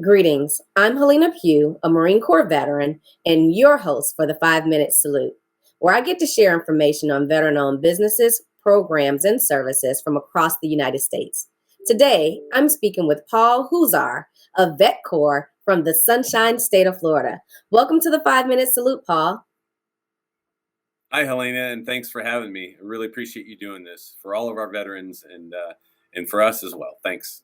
Greetings. I'm Hellena Pugh, a Marine Corps veteran, and your host for the 5-Minute Salute, where I get to share information on veteran-owned businesses, programs, and services from across the United States. Today, I'm speaking with Paul Huszar of VetCor from the Sunshine State of Florida. Welcome to the 5-Minute Salute, Paul. Hi, Hellena, and thanks for having me. I really appreciate you doing this for all of our veterans and for us as well. Thanks.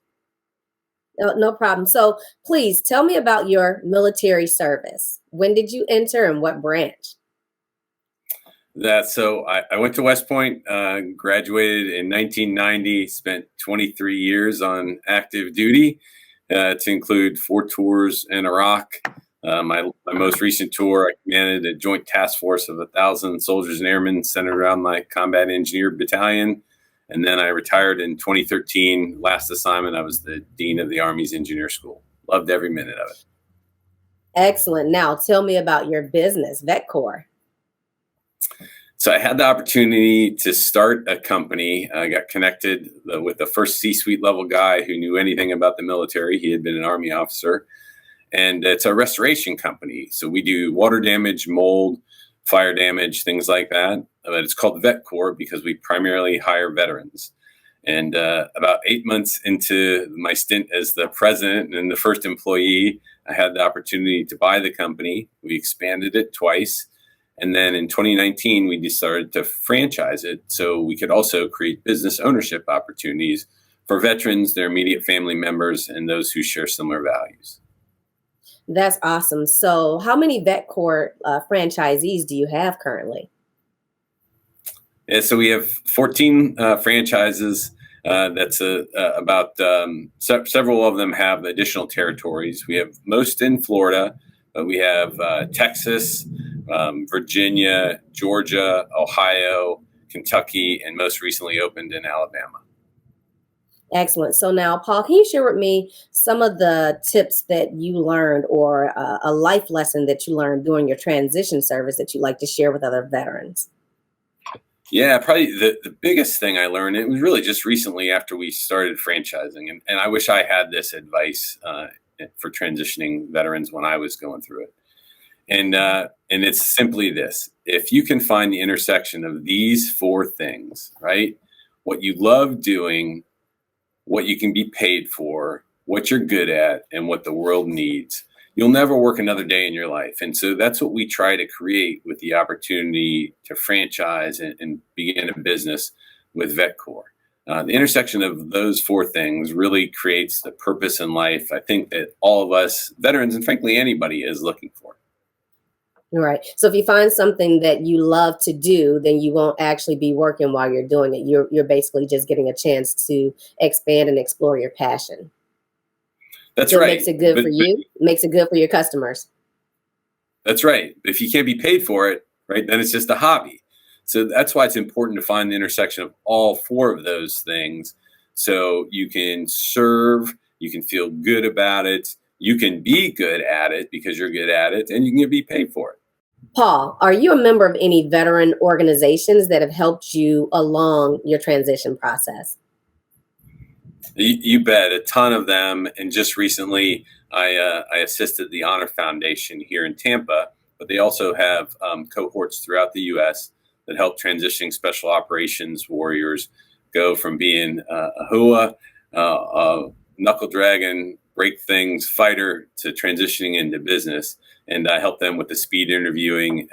No problem. So please tell me about your military service. When did you enter and what branch? I went to West Point, graduated in 1990, spent 23 years on active duty to include 4 tours in Iraq. My most recent tour, I commanded a joint task force of 1,000 soldiers and airmen centered around my combat engineer battalion. And then I retired in 2013. Last assignment, I was the dean of the Army's engineer school. Loved every minute of it. Excellent. Now tell me about your business, VetCor. So I had the opportunity to start a company. I got connected with the first C-suite level guy who knew anything about the military. He had been an Army officer. And it's a restoration company. So we do water damage, mold, fire damage, things like that. But it's called VetCor because we primarily hire veterans. And about 8 months into my stint as the president and the first employee, I had the opportunity to buy the company. We expanded it twice. And then in 2019, we decided to franchise it so we could also create business ownership opportunities for veterans, their immediate family members, and those who share similar values. That's awesome. So how many VetCor franchisees do you have currently? Yeah, so we have 14 franchises. Several of them have additional territories. We have most in Florida, but we have Texas, Virginia, Georgia, Ohio, Kentucky, and most recently opened in Alabama. Excellent. So now, Paul, can you share with me some of the tips that you learned or a life lesson that you learned during your transition service that you'd like to share with other veterans? Yeah, probably the biggest thing I learned, it was really just recently after we started franchising. And I wish I had this advice for transitioning veterans when I was going through it. And it's simply this. If you can find the intersection of these 4 things, right? What you love doing, what you can be paid for, what you're good at, and what the world needs, you'll never work another day in your life. And so that's what we try to create with the opportunity to franchise and begin a business with VetCor. The intersection of those 4 things really creates the purpose in life I think that all of us veterans, and frankly anybody, is looking for. Right. So if you find something that you love to do, then you won't actually be working while you're doing it. You're basically just getting a chance to expand and explore your passion. That's so right. It makes it good for you. Makes it good for your customers. That's right. If you can't be paid for it, right, then it's just a hobby. So that's why it's important to find the intersection of all 4 of those things. So you can serve, you can feel good about it, you can be good at it because you're good at it, and you can be paid for it. Paul, are you a member of any veteran organizations that have helped you along your transition process? You bet, a ton of them. And just recently, I assisted the Honor Foundation here in Tampa, but they also have cohorts throughout the U.S. that help transitioning special operations warriors go from being a HUA, a knuckle dragon, break things fighter, to transitioning into business. And I helped them with the speed interviewing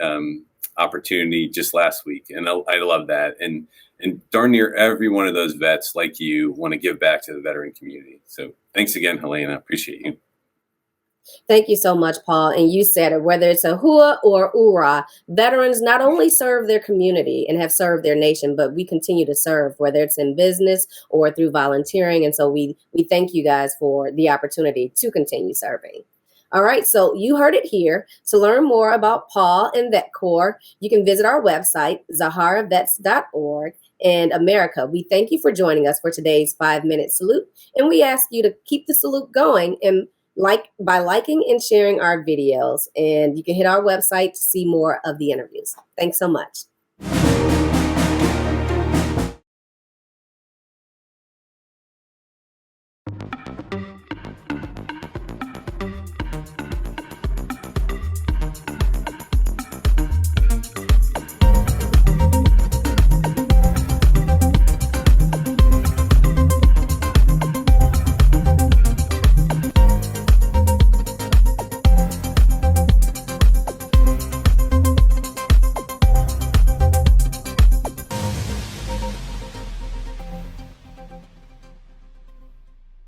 opportunity just last week. And I love that. And darn near every one of those vets, like you, want to give back to the veteran community. So thanks again, Hellena. Appreciate you. Thank you so much, Paul. And you said it, whether it's a HUA or URA, veterans not only serve their community and have served their nation, but we continue to serve, whether it's in business or through volunteering. And so we thank you guys for the opportunity to continue serving. All right, so you heard it here. To learn more about Paul and VetCor, you can visit our website, ZaharaVets.org. And America, we thank you for joining us for today's 5-Minute Salute. And we ask you to keep the salute going and by liking and sharing our videos. And you can hit our website to see more of the interviews. Thanks so much.